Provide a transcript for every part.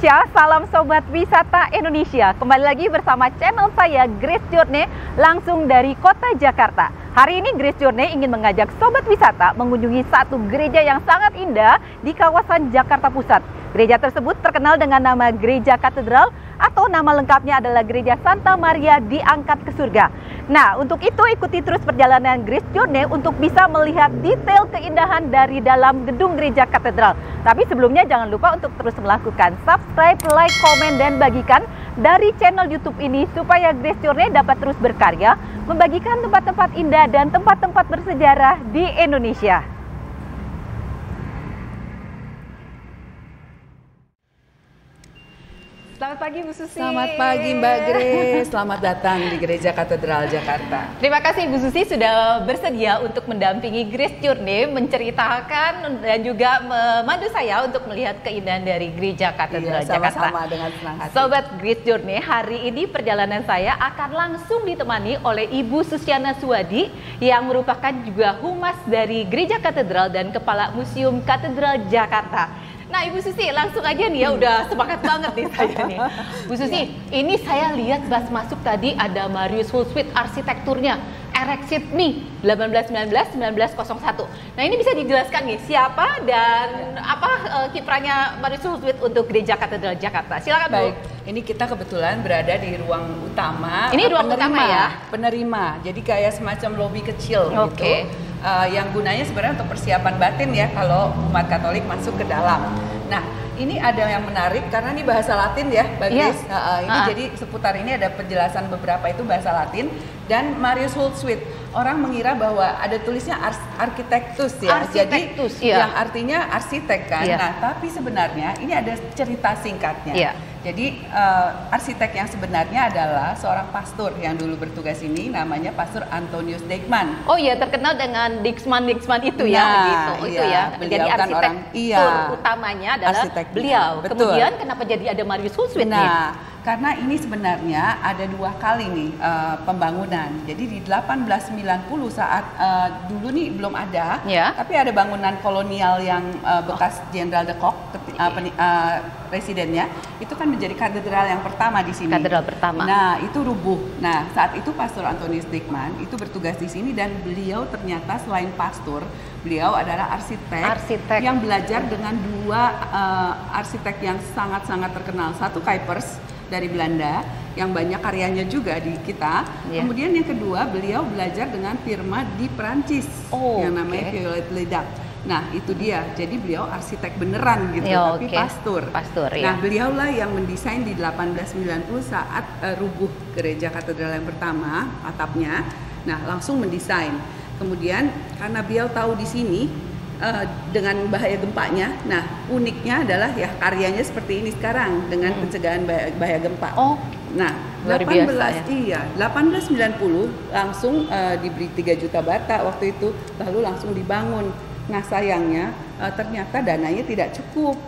Indonesia, salam Sobat Wisata Indonesia. Kembali lagi bersama channel saya Grace Journey langsung dari kota Jakarta. Hari ini Grace Journey ingin mengajak Sobat Wisata mengunjungi satu gereja yang sangat indah di kawasan Jakarta Pusat. Gereja tersebut terkenal dengan nama Gereja Katedral atau nama lengkapnya adalah Gereja Santa Maria Diangkat ke Surga. Nah, untuk itu ikuti terus perjalanan Grace Journey untuk bisa melihat detail keindahan dari dalam gedung Gereja Katedral. Tapi sebelumnya jangan lupa untuk terus melakukan subscribe, like, komen, dan bagikan dari channel YouTube ini supaya Grace Journey dapat terus berkarya membagikan tempat-tempat indah dan tempat-tempat bersejarah di Indonesia. Selamat pagi Bu Susi. Selamat pagi Mbak Grace, selamat datang di Gereja Katedral Jakarta. Terima kasih Bu Susi sudah bersedia untuk mendampingi Grace Journey, menceritakan dan juga memandu saya untuk melihat keindahan dari Gereja Katedral Jakarta. Sama-sama dengan senang hati. Sobat Grace Journey, hari ini perjalanan saya akan langsung ditemani oleh Ibu Susiana Suwadi yang merupakan juga humas dari Gereja Katedral dan Kepala Museum Katedral Jakarta. Nah Ibu Susi, langsung aja nih ya, udah semangat banget nih saya nih. Bu Susi, ini saya lihat pas masuk tadi ada Marius Hulswit arsitekturnya, Erexit Me 1819-1901. Nah ini bisa dijelaskan nih siapa dan apa kiprahnya Marius Hulswit untuk Gereja Katedral Jakarta. Silakan Bu. Baik, ini kita kebetulan berada di ruang utama. Ini ruang utama ya? Penerima, jadi kayak semacam lobi kecil Oke. gitu. Yang gunanya sebenarnya untuk persiapan batin ya kalau umat Katolik masuk ke dalam. Nah, ini ada yang menarik karena ini bahasa Latin ya, Mbak Grace. Ini jadi seputar ini ada penjelasan beberapa itu bahasa Latin dan Marius Hulswit. Orang mengira bahwa ada tulisnya arsitektus ya. Arsitektus, jadi yang artinya arsitek kan. Nah, tapi sebenarnya ini ada cerita singkatnya. Jadi arsitek yang sebenarnya adalah seorang pastor yang dulu bertugas ini, namanya Pastor Antonius Dijkman. Oh iya, terkenal dengan Dijkman itu ya, begitu. Itu ya. Jadi kan arsitektur utamanya adalah beliau. Betul. Kemudian kenapa jadi ada Marius Hulswit nih? Karena ini sebenarnya ada dua kali nih pembangunan. Jadi di 1890 saat dulu nih belum ada, tapi ada bangunan kolonial yang bekas Jenderal de Kock, presidennya, itu kan menjadi katedral yang pertama di sini. Katedral pertama. Nah, itu rubuh. Nah, saat itu Pastor Antonius Dijkman itu bertugas di sini dan beliau ternyata selain pastor, beliau adalah arsitek. Yang belajar dengan dua arsitek yang sangat-sangat terkenal. Satu Kuipers dari Belanda yang banyak karyanya juga di kita. Kemudian yang kedua beliau belajar dengan firma di Perancis yang namanya Viollet le Duc. Nah itu dia, jadi beliau arsitek beneran gitu, tapi pastor. Nah beliaulah yang mendesain di 1890 saat rubuh gereja katedral yang pertama atapnya. Nah langsung mendesain. Kemudian karena beliau tahu di sini dengan bahaya gempanya, nah uniknya adalah ya karyanya seperti ini sekarang dengan pencegahan bahaya gempa. Nah, 1890 langsung diberi 3 juta bata waktu itu, lalu langsung dibangun. Nah sayangnya ternyata dananya tidak cukup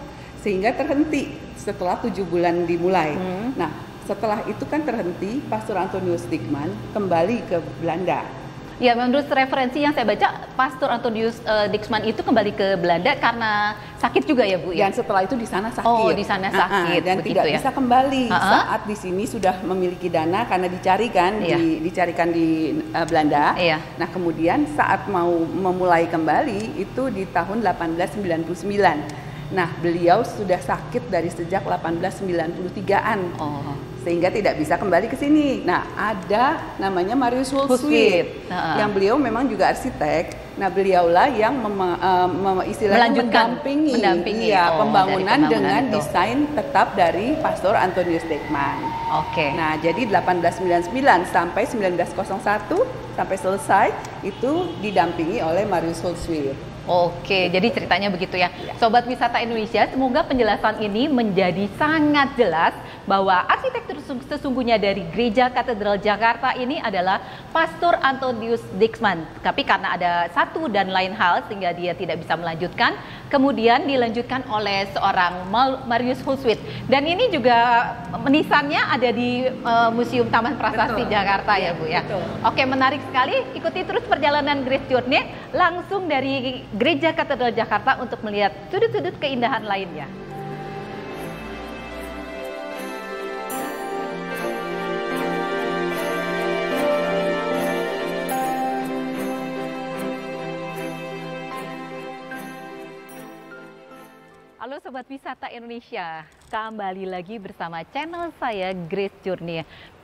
sehingga terhenti setelah 7 bulan dimulai. Nah setelah itu kan terhenti, Pastor Antonius Dijkman kembali ke Belanda. Ya, menurut referensi yang saya baca, Pastor Antonius Dijkman itu kembali ke Belanda karena sakit juga ya Bu? Dan setelah itu di sana sakit. Oh, di sana sakit. Dan tidak bisa kembali saat di sini sudah memiliki dana karena dicarikan di Belanda. Nah, kemudian saat mau memulai kembali itu di tahun 1899. Nah, beliau sudah sakit dari sejak 1893-an. Sehingga tidak bisa kembali ke sini. Nah, ada namanya Marius Hulswit yang beliau memang juga arsitek. Nah, beliaulah yang istilahnya mendampingi pembangunan dengan desain tetap dari Pastor Antonius Dijkman. Nah, jadi 1899 sampai 1901 sampai selesai itu didampingi oleh Marius Hulswit. Jadi ceritanya begitu ya. Sobat Wisata Indonesia, semoga penjelasan ini menjadi sangat jelas bahwa arsitektur sesungguhnya dari Gereja Katedral Jakarta ini adalah Pastor Antonius Dijkman. Tapi karena ada satu dan lain hal sehingga dia tidak bisa melanjutkan, kemudian dilanjutkan oleh seorang Marius Hulswit. Dan ini juga nisannya ada di Museum Taman Prasasti Jakarta ya Bu ya. Menarik sekali. Ikuti terus perjalanan Grace Journey langsung dari Gereja Katedral Jakarta untuk melihat sudut-sudut keindahan lainnya. Halo Sobat Wisata Indonesia, kembali lagi bersama channel saya Grace Journey.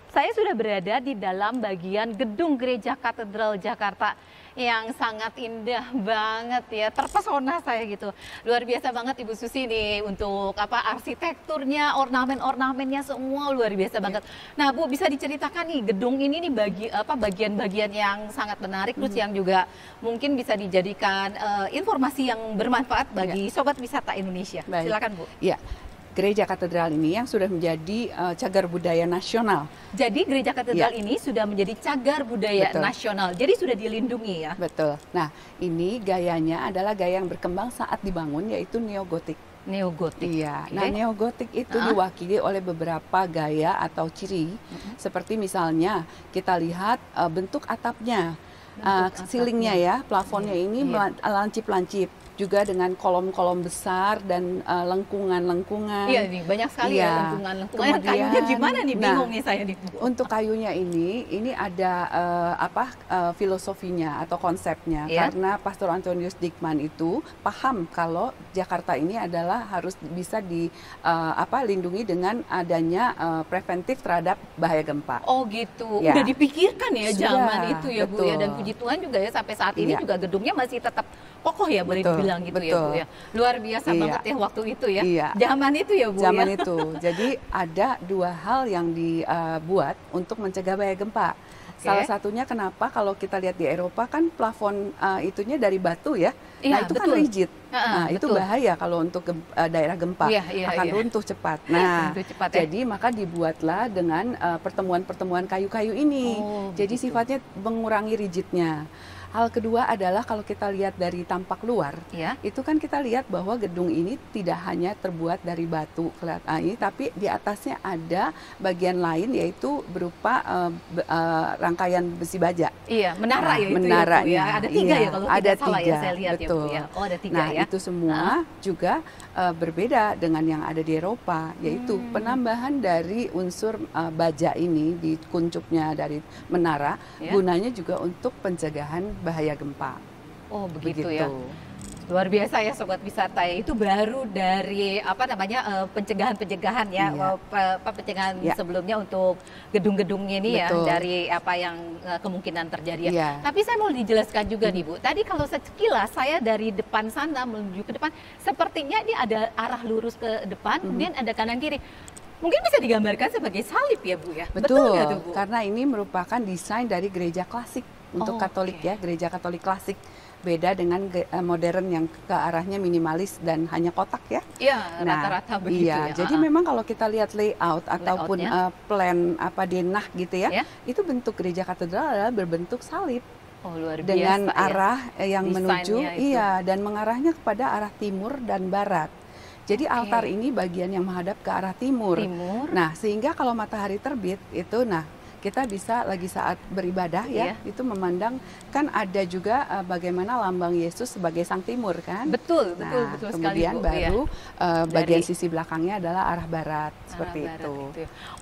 Saya sudah berada di dalam bagian gedung Gereja Katedral Jakarta yang sangat indah banget ya, terpesona saya gitu. Luar biasa banget Ibu Susi nih untuk arsitekturnya, ornamen-ornamennya semua luar biasa banget. Nah Bu, bisa diceritakan nih gedung ini nih bagian-bagian yang sangat menarik terus yang juga mungkin bisa dijadikan informasi yang bermanfaat bagi Sobat Wisata Indonesia. Baik. Silakan Bu. Ya. Gereja Katedral ini yang sudah menjadi cagar budaya nasional. Jadi Gereja Katedral ini sudah menjadi cagar budaya nasional, jadi sudah dilindungi ya? Betul. Nah, ini gayanya adalah gaya yang berkembang saat dibangun, yaitu neogotik. Neogotik. Iya. Okay. Nah, neogotik itu diwakili oleh beberapa gaya atau ciri, seperti misalnya kita lihat bentuk atapnya, ceilingnya ya, plafonnya ini lancip-lancip. Juga dengan kolom-kolom besar dan lengkungan-lengkungan. Iya nih, banyak sekali ya lengkungan-lengkungan. Kayunya gimana nih, bingung nih saya nih. Untuk kayunya ini ada filosofinya atau konsepnya. Karena Pastor Antonius Dikman itu paham kalau Jakarta ini adalah harus bisa dilindungi dengan adanya preventif terhadap bahaya gempa. Oh gitu, udah dipikirkan ya zaman itu ya Bu ya. Dan puji Tuhan juga ya sampai saat ini juga gedungnya masih tetap kokoh ya, boleh dibilang gitu ya Bu ya. Luar biasa banget ya waktu itu ya. Zaman itu ya Bu zaman ya. itu. Jadi ada dua hal yang dibuat untuk mencegah bahaya gempa. Salah satunya kenapa kalau kita lihat di Eropa kan plafon itunya dari batu ya. Nah itu kan rigid. Nah itu bahaya kalau untuk daerah gempa akan runtuh cepat. Nah jadi maka dibuatlah dengan pertemuan-pertemuan kayu-kayu ini. Jadi sifatnya mengurangi rigidnya. Hal kedua adalah kalau kita lihat dari tampak luar, itu kan kita lihat bahwa gedung ini tidak hanya terbuat dari batu, tapi di atasnya ada bagian lain yaitu berupa rangkaian besi baja. Iya, menara ya itu menara ya, ada tiga ya kalau tidak salah ya saya lihat betul. Ya Bu ya. Oh ada tiga nah, ya. Itu semua juga berbeda dengan yang ada di Eropa, yaitu penambahan dari unsur baja ini di kuncupnya dari menara, gunanya juga untuk pencegahan bahaya gempa. Oh begitu ya. Luar biasa ya Sobat Wisata ya. Itu baru dari pencegahan-pencegahan ya, pencegahan sebelumnya untuk gedung-gedungnya ini ya, dari apa yang kemungkinan terjadi ya. Tapi saya mau dijelaskan juga nih Bu. Tadi kalau sekilas saya dari depan sana menuju ke depan, sepertinya ini ada arah lurus ke depan, kemudian ada kanan kiri. Mungkin bisa digambarkan sebagai salib ya Bu ya? Betul ya, tuh, Bu? Karena ini merupakan desain dari gereja klasik untuk Katolik ya, gereja Katolik klasik. Beda dengan modern yang ke arahnya minimalis dan hanya kotak ya. Iya, rata-rata begitu ya. Jadi memang kalau kita lihat layout ataupun plan denah gitu ya, itu bentuk gereja katedral adalah berbentuk salib. Oh, luar biasa dengan arah yang menuju itu. Dan mengarahnya kepada arah timur dan barat. Jadi altar ini bagian yang menghadap ke arah timur. Nah, sehingga kalau matahari terbit itu kita bisa lagi saat beribadah ya, itu memandang kan ada juga bagaimana lambang Yesus sebagai Sang Timur kan. Betul kemudian sekali, baru bagian sisi belakangnya adalah arah barat, seperti itu.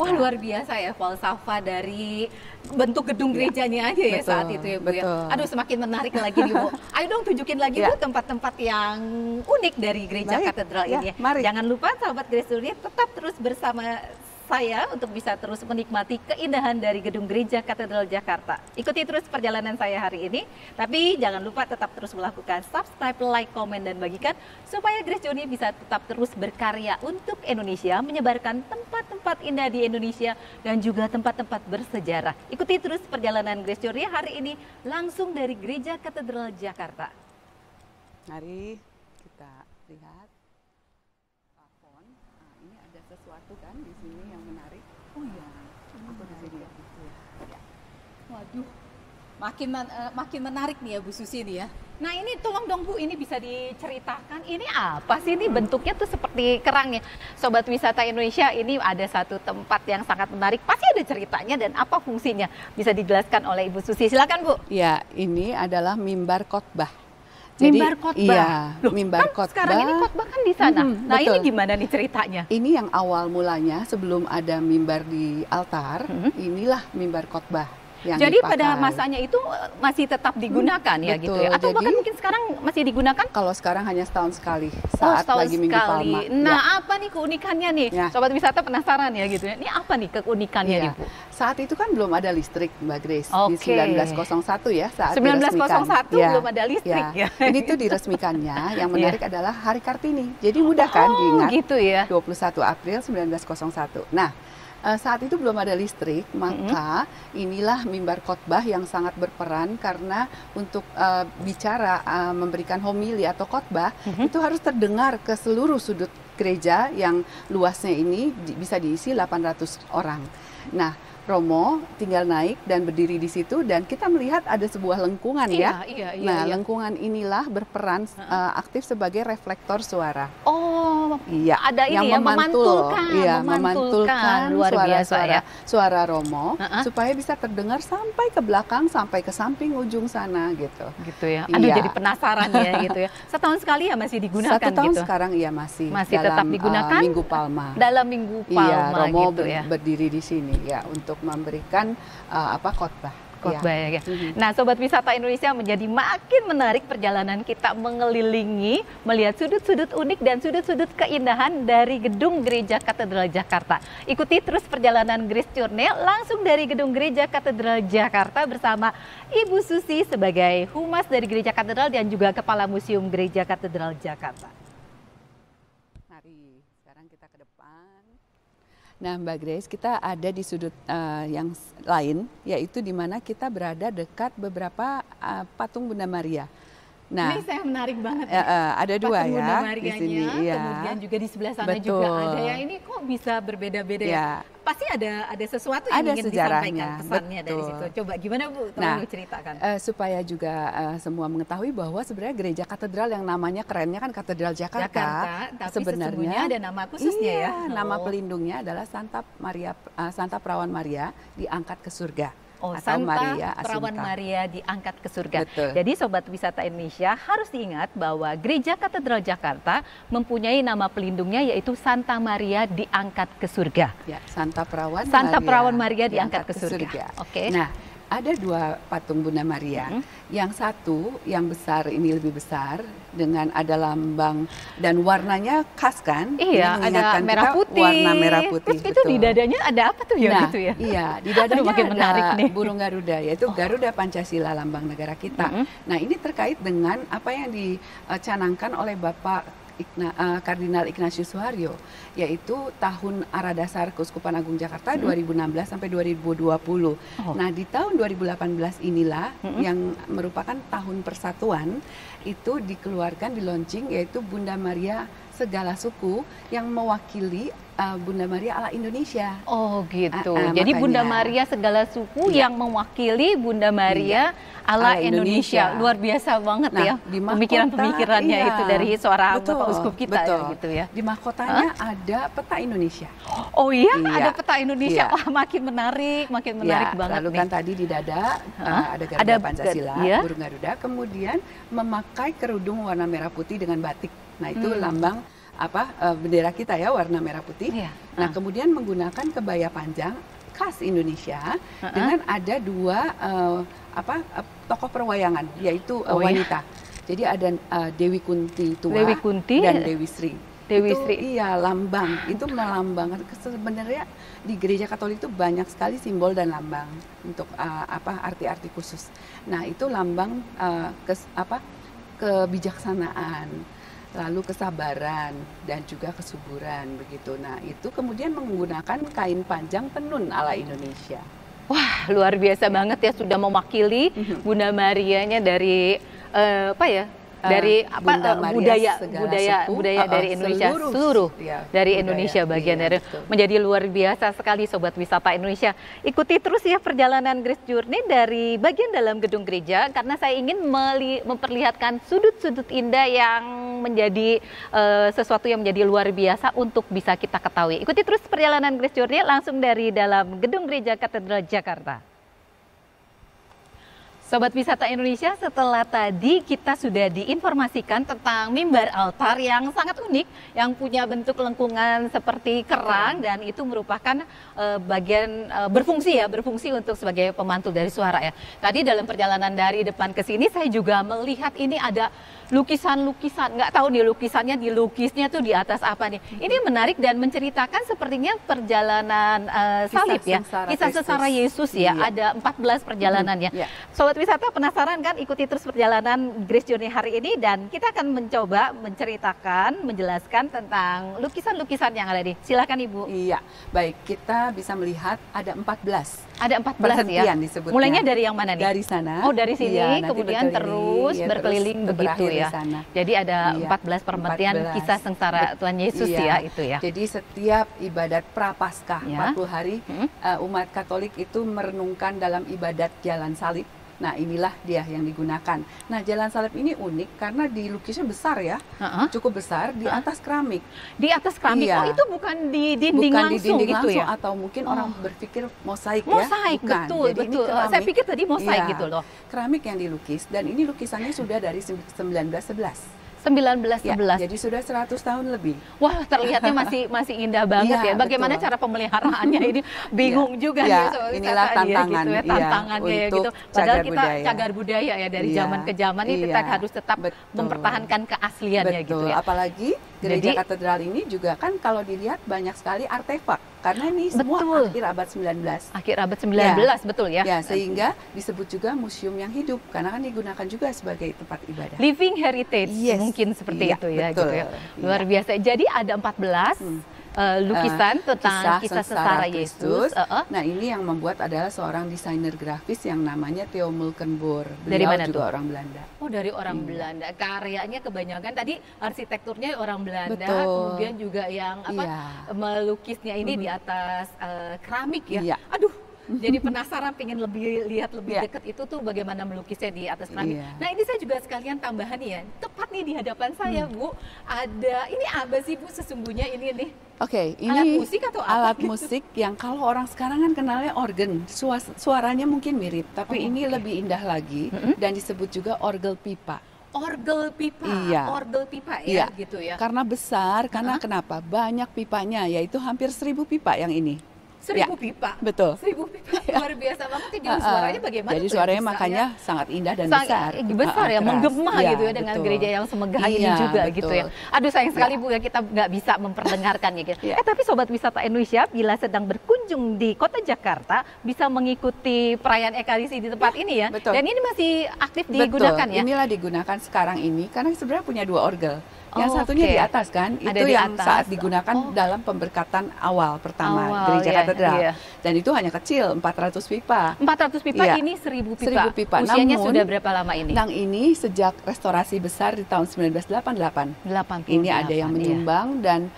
Wah luar biasa ya falsafah dari bentuk gedung gerejanya aja ya saat itu ya Bu ya. Aduh semakin menarik lagi nih Bu. Ayo dong tunjukin lagi Bu tempat-tempat yang unik dari gereja katedral ini ya. Mari. Jangan lupa sahabat Grace Journey tetap terus bersama saya untuk bisa terus menikmati keindahan dari gedung Gereja Katedral Jakarta. Ikuti terus perjalanan saya hari ini, tapi jangan lupa tetap terus melakukan subscribe, like, komen, dan bagikan supaya Grace Journey bisa tetap terus berkarya untuk Indonesia, menyebarkan tempat-tempat indah di Indonesia dan juga tempat-tempat bersejarah. Ikuti terus perjalanan Grace Journey hari ini langsung dari Gereja Katedral Jakarta. Mari kita lihat. Sesuatu kan di sini yang menarik. Oh iya. Aku di sini ya. Waduh. Makin menarik nih ya Bu Susi nih ya. Nah ini tolong dong Bu, ini bisa diceritakan ini apa sih, ini bentuknya tuh seperti kerang ya. Sobat Wisata Indonesia, ini ada satu tempat yang sangat menarik, pasti ada ceritanya dan apa fungsinya. Bisa dijelaskan oleh Ibu Susi, silakan Bu. Ya, ini adalah mimbar khotbah. Mimbar khotbah. Iya, mimbar khotbah. Sekarang ini khotbah kan di sana. Nah, betul. Ini gimana nih ceritanya? Ini yang awal mulanya sebelum ada mimbar di altar, inilah mimbar khotbah. Jadi pada masanya itu masih tetap digunakan ya betul. Gitu ya? Atau bahkan mungkin sekarang masih digunakan? Kalau sekarang hanya setahun sekali saat lagi Minggu Palma. Nah, apa nih keunikannya nih? Sobat wisata penasaran ya gitu ya. Ini apa nih keunikannya nih, Bu? Saat itu kan belum ada listrik, Mbak Grace. Di 1901 ya, saat 1901 belum ada listrik ya. Ini tuh diresmikannya. Yang menarik adalah Hari Kartini. Jadi mudah kan diingat. Gitu ya. 21 April 1901. Nah, saat itu belum ada listrik, maka inilah mimbar khotbah yang sangat berperan karena untuk bicara, memberikan homili atau khotbah itu harus terdengar ke seluruh sudut gereja yang luasnya ini bisa diisi 800 orang. Nah, Romo tinggal naik dan berdiri di situ dan kita melihat ada sebuah lengkungan ya. Nah, lengkungan inilah berperan aktif sebagai reflektor suara. Oh, iya. Ada ini yang memantulkan luar biasa ya. Suara Romo supaya bisa terdengar sampai ke belakang, sampai ke samping ujung sana gitu. Gitu ya. Aduh, jadi penasaran ya gitu ya. Setahun sekali ya masih digunakan gitu. 1 tahun sekarang ya masih tetap digunakan Minggu Palma. Dalam Minggu Palma Romo gitu ya. berdiri di sini ya untuk memberikan khotbah. Ya. Nah, Sobat Wisata Indonesia, menjadi makin menarik perjalanan kita mengelilingi, melihat sudut-sudut unik dan sudut-sudut keindahan dari Gedung Gereja Katedral Jakarta. Ikuti terus perjalanan Grace Journey langsung dari Gedung Gereja Katedral Jakarta bersama Ibu Susi sebagai Humas dari Gereja Katedral dan juga Kepala Museum Gereja Katedral Jakarta. Mari, sekarang kita ke depan. Nah, Mbak Grace, kita ada di sudut yang lain, yaitu di mana kita berada dekat beberapa patung Bunda Maria. Nah, ini saya menarik banget. Ada dua patung ya Bunda Marianya, di sini. Kemudian juga di sebelah sana juga ada yang ini kok bisa berbeda-beda ya. Pasti ada sesuatu yang ingin disampaikan pesannya dari situ. Coba gimana Bu, tolong ceritakan. Supaya juga semua mengetahui bahwa sebenarnya gereja katedral yang namanya kerennya kan Katedral Jakarta, tapi sebenarnya ada nama khususnya ya. Nama pelindungnya adalah Santa Perawan Maria diangkat ke surga. Santa Perawan Maria diangkat ke surga. Betul. Jadi Sobat Wisata Indonesia harus diingat bahwa Gereja Katedral Jakarta mempunyai nama pelindungnya yaitu Santa Maria diangkat ke surga. Ya, Santa Perawan Maria diangkat ke surga. Oke. Nah, ada dua patung Bunda Maria. Yang satu, yang besar ini lebih besar dengan ada lambang dan warnanya khas kan? Iya, ada merah putih. Warna merah putih. Terus itu di dadanya ada apa tuh ya? Gitu ya? Iya, di dadanya makin menarik nih. Burung Garuda, yaitu Garuda Pancasila, lambang negara kita. Nah, ini terkait dengan apa yang dicanangkan oleh Bapak Kardinal Ignatius Suharyo, yaitu tahun Ara Dasar Keuskupan Agung Jakarta 2016 sampai 2020. Nah, di tahun 2018 inilah yang merupakan tahun persatuan, itu dikeluarkan, di launching, yaitu Bunda Maria Segala Suku yang mewakili Bunda Maria ala Indonesia. Oh gitu. Jadi makanya, Bunda Maria Segala Suku yang mewakili Bunda Maria ala Indonesia. Luar biasa banget ya pemikiran-pemikirannya itu dari suara Bapak Uskup kita ya gitu ya. Di mahkotanya ada peta Indonesia. Oh iya, ada peta Indonesia. Wah, makin menarik banget. Lalu kan tadi di dada ada Garuda Pancasila, burung Garuda, kemudian memakai kerudung warna merah putih dengan batik. Nah, itu lambang bendera kita ya, warna merah putih. Nah, kemudian menggunakan kebaya panjang khas Indonesia dengan ada dua tokoh perwayangan, yaitu wanita. Jadi ada Dewi Kunti tua dan Dewi Sri. Iya, lambang. Itu melambangkan, sebenarnya di gereja Katolik itu banyak sekali simbol dan lambang untuk arti-arti khusus. Nah, itu lambang kebijaksanaan, lalu kesabaran dan juga kesuburan begitu. Nah, itu kemudian menggunakan kain panjang tenun ala Indonesia. Wah, luar biasa banget ya, sudah mewakili Bunda Marianya dari dari budaya dari Indonesia seluruh dari Indonesia bagian dari menjadi luar biasa sekali Sobat Wisata Indonesia. Ikuti terus ya perjalanan Grace Journey dari bagian dalam gedung gereja, karena saya ingin memperlihatkan sudut-sudut indah yang menjadi sesuatu yang menjadi luar biasa untuk bisa kita ketahui. Ikuti terus perjalanan Grace Journey langsung dari dalam gedung gereja Katedral Jakarta. Sobat Wisata Indonesia, setelah tadi kita sudah diinformasikan tentang mimbar altar yang sangat unik, yang punya bentuk lengkungan seperti kerang dan itu merupakan bagian berfungsi untuk sebagai pemantul dari suara ya. Tadi dalam perjalanan dari depan ke sini saya juga melihat ini ada lukisan-lukisan, nggak tahu nih lukisannya dilukisnya tuh di atas apa nih. Ini menarik dan menceritakan sepertinya perjalanan salib ya, kisah sengsara Yesus ya. Ada 14 perjalanannya. Sobat Wisata penasaran kan, ikuti terus perjalanan Grace Journey hari ini dan kita akan mencoba menceritakan, menjelaskan tentang lukisan-lukisan yang ada nih. Silakan Ibu. Iya, baik, kita bisa melihat ada 14. Ada 14 ya. Disebutnya. Mulainya dari yang mana nih? Dari sana. Oh, dari sini kemudian terus berkeliling begitu ya. Sana. Jadi ada 14 permentian kisah sengsara Tuhan Yesus ya itu ya. Jadi setiap ibadat Prapaskah 40 hari umat Katolik itu merenungkan dalam ibadat jalan salib. Nah, inilah dia yang digunakan. Nah, jalan salib ini unik karena dilukisnya besar ya, cukup besar di atas keramik. Di atas keramik. Oh, itu bukan di dinding bukan langsung di dinding gitu langsung, ya? Atau mungkin orang berpikir mosaik ya? Mosaik, betul, jadi betul. Keramik, saya pikir tadi mosaik gitu loh. Keramik yang dilukis dan ini lukisannya sudah dari 1911. 1911. Ya, jadi sudah 100 tahun lebih. Wah, terlihatnya masih indah banget ya. Bagaimana cara pemeliharaannya ini bingung juga ya, nih. Inilah tantangan, gitu ya, tantangannya ya gitu. Padahal kita cagar budaya ya dari zaman ke zaman ini kita harus tetap mempertahankan keasliannya gitu ya. Apalagi gereja katedral ini juga kan kalau dilihat banyak sekali artefak karena ini semua akhir abad 19. Akhir abad 19 betul ya. Ya, sehingga disebut juga museum yang hidup karena kan digunakan juga sebagai tempat ibadah. Living heritage mungkin seperti itu ya betul, gitu ya. Luar biasa. Jadi ada 14 lukisan tentang kisah sengsara Yesus. Nah, ini yang membuat adalah seorang desainer grafis yang namanya Theo Mulkenboer. Dari mana juga tuh? orang Belanda. Oh, dari orang Belanda. Karyanya kebanyakan tadi arsitekturnya orang Belanda, betul. Kemudian juga yang melukisnya ini di atas keramik ya. Aduh, jadi penasaran pengen lihat lebih dekat itu tuh bagaimana melukisnya di atas keramik. Nah, ini saya juga sekalian tambahan nih ya. Tepat nih di hadapan saya, Bu. Ada ini apa sih Bu sesungguhnya ini nih? Oke, ini alat musik atau apa? Alat musik yang kalau orang sekarang kan kenalnya organ, suaranya mungkin mirip, tapi ini lebih indah lagi dan disebut juga orgel pipa. Orgel pipa, orgel pipa ya, gitu ya. Karena besar, karena kenapa? Banyak pipanya, yaitu hampir 1000 pipa yang ini. 1000 pipa? Betul. 1000 pipa, luar biasa banget. Jadi suaranya bagaimana? Jadi suaranya makanya sangat indah dan besar. Besar ya, menggema gitu ya dengan gereja yang semegah ini juga gitu ya. Aduh, sayang sekali Bu ya kita nggak bisa memperdengarkannya gitu. Tapi Sobat Wisata Indonesia, bila sedang berkunjung di Kota Jakarta, bisa mengikuti perayaan Ekaristi di tempat ini ya. Dan ini masih aktif digunakan ya? Inilah digunakan sekarang ini, karena sebenarnya punya 2 orgel. Yang satunya di atas kan, itu yang saat digunakan dalam pemberkatan awal pertama gereja katedral. Dan itu hanya kecil, 400 pipa. 400 pipa, ini 1000 pipa. 1000 pipa. Usianya sudah berapa lama ini? Yang ini sejak restorasi besar di tahun 1988. Ini ada yang menyumbang dan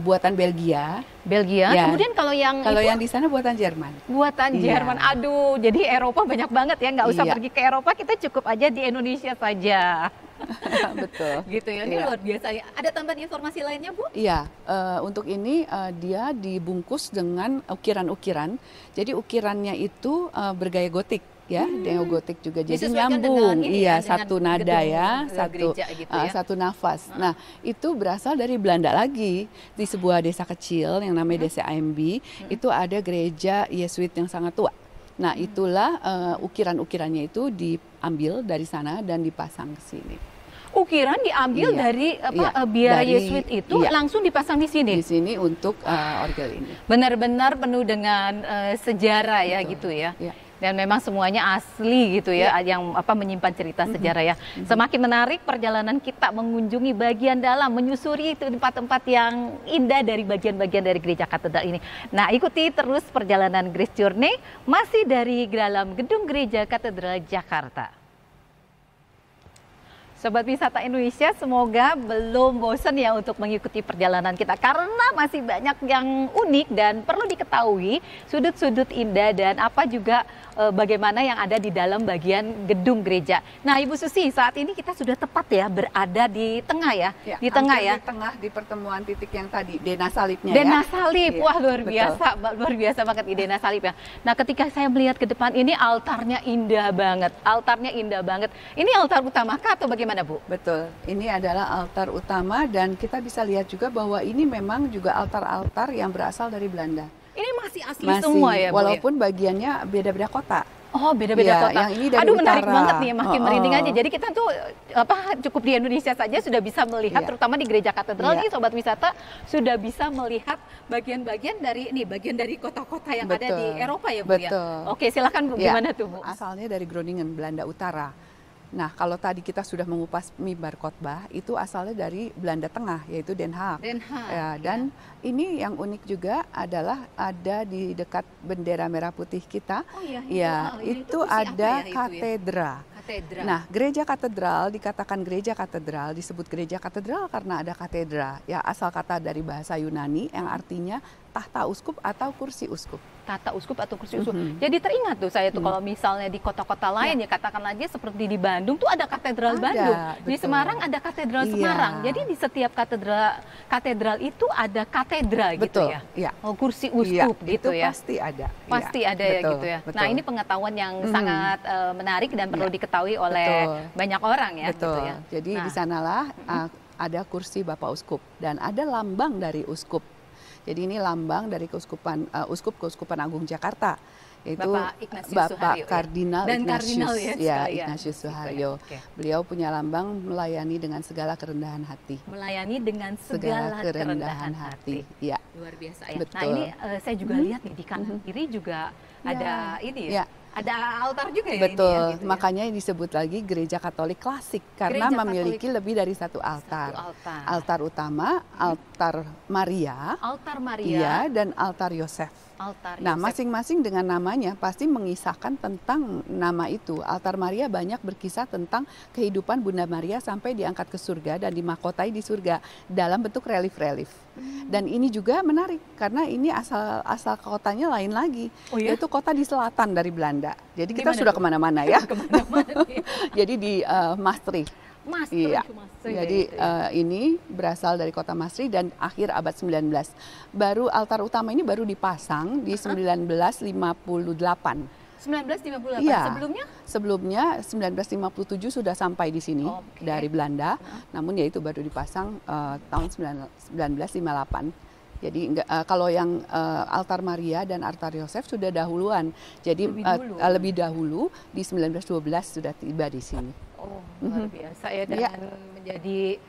buatan Belgia. Kemudian kalau yang di sana buatan Jerman. Buatan Jerman. Aduh, jadi Eropa banyak banget ya, nggak usah pergi ke Eropa, kita cukup aja di Indonesia saja. Betul. Gitu ya, ini luar biasa ya. Ada tambahan informasi lainnya Bu? Iya, untuk ini dia dibungkus dengan ukiran-ukiran. Jadi ukirannya itu bergaya gotik. Ya, neogotik juga, jadi nyambung, satu nada ya, satu nafas. Nah, itu berasal dari Belanda lagi. Di sebuah desa kecil yang namanya desa AMB, itu ada gereja Yesuit yang sangat tua. Nah, itulah ukiran-ukirannya itu diambil dari sana dan dipasang ke sini. Ukiran diambil dari biara Yesuit itu langsung dipasang di sini. Di sini untuk orgel ini. Benar-benar penuh dengan sejarah ya gitu ya. Dan memang semuanya asli gitu ya, yang menyimpan cerita sejarah ya. Semakin menarik perjalanan kita mengunjungi bagian dalam, menyusuri tempat-tempat yang indah dari bagian-bagian dari gereja katedral ini. Nah, ikuti terus perjalanan Grace Journey masih dari dalam gedung gereja katedral Jakarta. Sobat Wisata Indonesia, semoga belum bosan ya untuk mengikuti perjalanan kita karena masih banyak yang unik dan perlu diketahui sudut-sudut indah dan apa juga bagaimana yang ada di dalam bagian gedung gereja. Nah, Ibu Susi, saat ini kita sudah tepat ya berada di tengah ya, di tengah ya. Di tengah di pertemuan titik yang tadi, Dena Salibnya Dena ya. Salib, wah luar biasa banget nih Dena Salib ya. Nah, ketika saya melihat ke depan ini altarnya indah banget, Ini altar utama kah atau bagaimana Bu? Betul, ini adalah altar utama dan kita bisa lihat juga bahwa ini memang juga altar-altar yang berasal dari Belanda. Ini masih asli semua ya Bu? Walaupun bagiannya beda-beda kota. Oh, beda-beda kota. Yang ini dari Aduh, utara. menarik banget nih, makin merinding aja. Jadi kita tuh cukup di Indonesia saja sudah bisa melihat, terutama di gereja katedral nih, Sobat Wisata sudah bisa melihat bagian-bagian dari kota-kota yang ada di Eropa ya Bu ya. Oke, silakan Bu, gimana tuh Bu? Asalnya dari Groningen, Belanda Utara. Nah, kalau tadi kita sudah mengupas mimbar khotbah, itu asalnya dari Belanda Tengah, yaitu Den Haag. Ya, dan ini yang unik juga adalah ada di dekat bendera merah putih kita. Oh iya, itu ada katedra. Nah, gereja katedral dikatakan gereja katedral, disebut gereja katedral karena ada katedra. Ya, asal kata dari bahasa Yunani yang artinya tahta uskup atau kursi uskup. Tahta uskup atau kursi uskup. Jadi teringat tuh saya tuh kalau misalnya di kota-kota lain ya katakan aja seperti di Bandung tuh ada katedral Bandung. Di Semarang ada katedral Semarang. Jadi di setiap katedral itu ada katedra gitu ya. Oh, kursi uskup gitu ya. Pasti ada. Pasti ada ya gitu ya. Nah, ini pengetahuan yang sangat menarik dan perlu diketahui oleh banyak orang ya gitu ya. Jadi di sanalah ada kursi Bapak Uskup dan ada lambang dari uskup. Jadi ini lambang dari Keuskupan Agung Jakarta, yaitu Bapak Kardinal Ignatius, Ignatius Suharyo. Beliau punya lambang melayani dengan segala kerendahan hati. Melayani dengan segala kerendahan hati. Ya. Luar biasa ya. Betul. Nah, ini saya juga lihat nih di kanan kiri juga ada ini ya. Ada altar juga ya. Betul, ini ya, gitu makanya disebut lagi gereja Katolik klasik karena memiliki lebih dari satu altar. Altar utama, altar Maria, dan altar Yosef. Nah, masing-masing dengan namanya pasti mengisahkan tentang nama itu. Altar Maria banyak berkisah tentang kehidupan Bunda Maria sampai diangkat ke surga dan dimahkotai di surga dalam bentuk relief-relief. Dan ini juga menarik karena ini asal kotanya lain lagi, yaitu kota di selatan dari Belanda. Jadi kita sudah kemana-mana ya. Jadi di Maastricht. Jadi ini berasal dari kota Maastricht dan akhir abad 19. Baru altar utama ini baru dipasang di 1958. 1958. Ya, sebelumnya 1957 sudah sampai di sini dari Belanda. Namun ya itu baru dipasang tahun 1958. Jadi kalau yang altar Maria dan altar Yosef sudah dahuluan. Jadi lebih dahulu di 1912 sudah tiba di sini. Oh, luar biasa ya, dan menjadi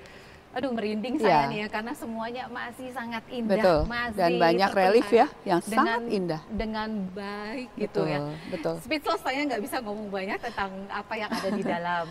merinding saya nih ya karena semuanya masih sangat indah. Betul. Dan banyak relief ya yang sangat indah. Dengan baik gitu ya. Betul. Speechless, saya nggak bisa ngomong banyak tentang apa yang ada di dalam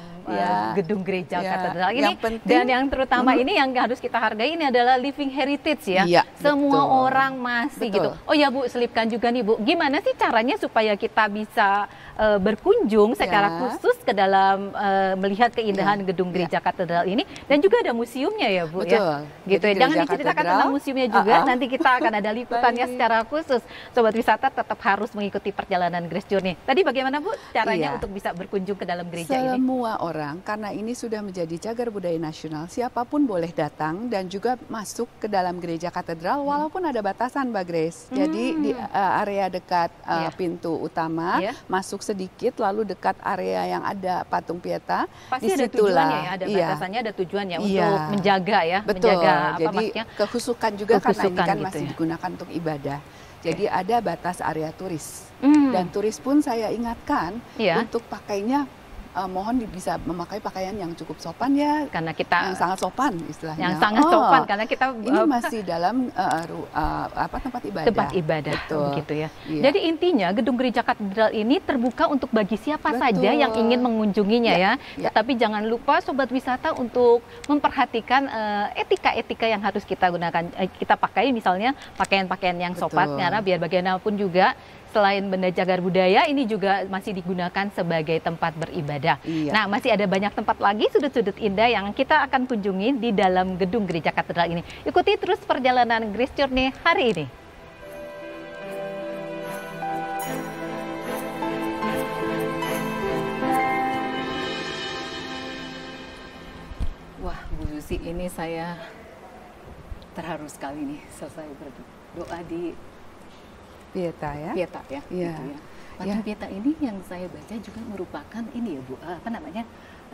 gedung gereja katedral ini. Dan yang terutama ini yang harus kita hargai ini adalah living heritage ya. Semua orang masih gitu. Oh ya Bu, selipkan juga nih Bu, gimana sih caranya supaya kita bisa berkunjung secara khusus ke dalam melihat keindahan gedung gereja katedral ini, dan juga ada museumnya ya Bu. Betul. Ya. Gitu ya. Jangan diceritakan tentang museumnya juga, nanti kita akan ada liputannya secara khusus. Sobat wisata tetap harus mengikuti perjalanan Grace Journey. Tadi bagaimana Bu caranya untuk bisa berkunjung ke dalam gereja ini? Semua orang, karena ini sudah menjadi cagar budaya nasional, siapapun boleh datang dan juga masuk ke dalam gereja katedral walaupun ada batasan Mbak Grace. Jadi di area dekat pintu utama masuk sedikit, lalu dekat area yang ada patung Pieta, pasti ada tujuannya ya, ada batasannya, ada tujuannya untuk menjaga ya. Betul. Menjaga jadi kehusukan juga karena ini kan gitu masih digunakan untuk ibadah. Jadi ada batas area turis. Dan turis pun saya ingatkan untuk pakainya mohon bisa memakai pakaian yang cukup sopan ya, karena kita yang sangat sopan istilahnya. Yang sangat sopan karena kita ini masih dalam tempat ibadah. Tempat ibadah, begitu ya. Jadi intinya gedung gereja katedral ini terbuka untuk bagi siapa saja yang ingin mengunjunginya ya. Tetapi jangan lupa sobat wisata untuk memperhatikan etika-etika yang harus kita gunakan, kita pakai, misalnya pakaian-pakaian yang sopan, karena biar bagaimanapun juga selain benda cagar budaya, ini juga masih digunakan sebagai tempat beribadah. Iya. Nah, masih ada banyak tempat lagi sudut-sudut indah yang kita akan kunjungi di dalam gedung Gereja Katedral ini. Ikuti terus perjalanan Grace Journey hari ini. Wah, Bu Susi, ini saya terharu sekali nih selesai berdoa di Pieta ya. Pieta ya. Iya. Gitu ya. Patung Pieta ini yang saya baca juga merupakan ini ya Bu, apa namanya,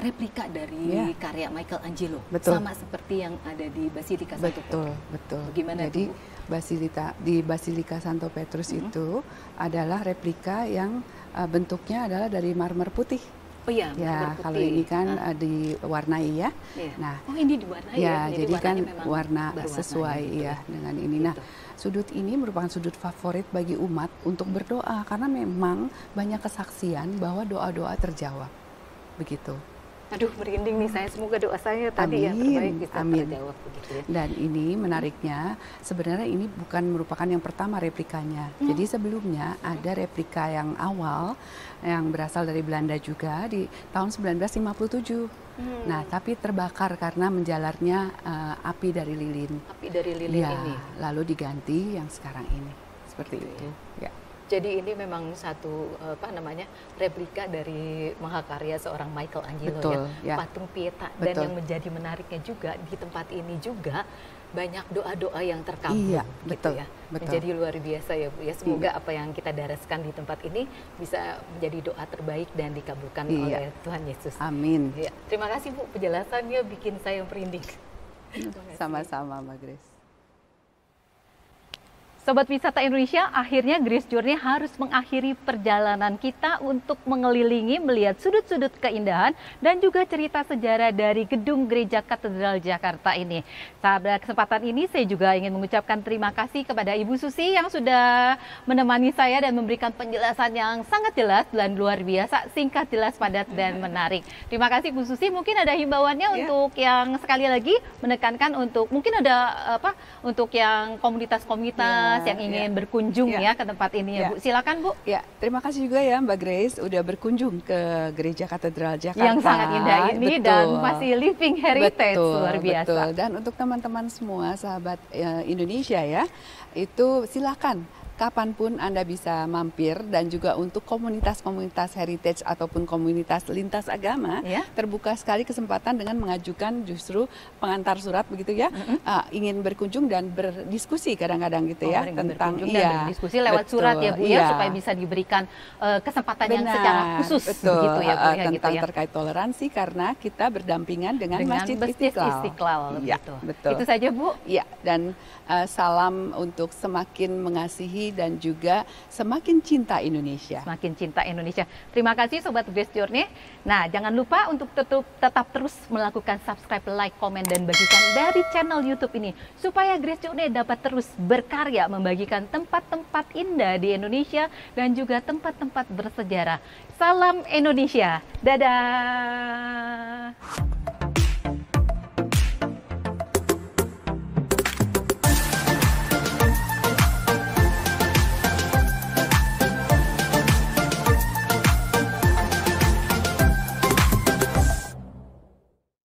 replika dari karya Michelangelo. Betul. Sama seperti yang ada di Basilika Santo Petrus. Betul. Bagaimana Jadi Bu? Basilika Santo Petrus itu adalah replika yang bentuknya adalah dari marmer putih. Oh iya, ya, kalau ini kan diwarnai ya. Iya. Nah, oh ini diwarnai ya, ya. jadi kan warna berwarna sesuai gitu ya dengan ini. Nah, sudut ini merupakan sudut favorit bagi umat untuk berdoa karena memang banyak kesaksian bahwa doa-doa terjawab. Begitu. Aduh, merinding nih saya, semoga doa saya tadi yang terbaik bisa terjawab begitu ya. Dan ini menariknya, sebenarnya ini bukan merupakan yang pertama replikanya. Jadi sebelumnya ada replika yang awal yang berasal dari Belanda juga di tahun 1957. Nah, tapi terbakar karena menjalarnya api dari lilin. Api dari lilin ini. Lalu diganti yang sekarang ini. Seperti itu. Ya. Jadi ini memang satu replika dari mahakarya seorang Michelangelo. Betul, ya, patung Pieta. Dan yang menjadi menariknya juga di tempat ini juga banyak doa-doa yang terkabul. Iya, betul, ya. betul. Menjadi luar biasa ya Bu ya. Semoga apa yang kita daraskan di tempat ini bisa menjadi doa terbaik dan dikabulkan oleh Tuhan Yesus. Amin. Ya. Terima kasih Bu, penjelasannya bikin saya merinding. Sama-sama Mbak Grace. Sobat Wisata Indonesia, akhirnya Grace Journey harus mengakhiri perjalanan kita untuk mengelilingi, melihat sudut-sudut keindahan dan juga cerita sejarah dari Gedung Gereja Katedral Jakarta ini. Pada kesempatan ini saya juga ingin mengucapkan terima kasih kepada Ibu Susi yang sudah menemani saya dan memberikan penjelasan yang sangat jelas dan luar biasa, singkat, jelas, padat, dan menarik. Terima kasih Bu Susi. Mungkin ada himbauannya untuk yang sekali lagi menekankan untuk mungkin ada untuk yang komunitas-komunitas yang ingin berkunjung ya ke tempat ini ya Bu. Silakan Bu. Ya, terima kasih juga ya Mbak Grace udah berkunjung ke Gereja Katedral Jakarta. Yang sangat indah ini dan masih living heritage luar biasa. Betul. Dan untuk teman-teman semua sahabat Indonesia ya, itu silakan kapanpun Anda bisa mampir, dan juga untuk komunitas-komunitas heritage ataupun komunitas lintas agama, terbuka sekali kesempatan dengan mengajukan justru pengantar surat begitu ya, ingin berkunjung dan berdiskusi kadang-kadang gitu ya tentang berdiskusi lewat surat ya Bu ya, supaya bisa diberikan kesempatan yang secara khusus begitu ya Bu ya, tentang gitu ya. Terkait toleransi karena kita berdampingan dengan Masjid Istiqlal. Ya, betul. Itu saja Bu. Ya, dan salam untuk semakin mengasihi dan juga semakin cinta Indonesia. Semakin cinta Indonesia. Terima kasih Sobat Grace Journey. Nah, jangan lupa untuk tetap terus melakukan subscribe, like, komen, dan bagikan dari channel YouTube ini, supaya Grace Journey dapat terus berkarya membagikan tempat-tempat indah di Indonesia dan juga tempat-tempat bersejarah. Salam Indonesia. Dadah.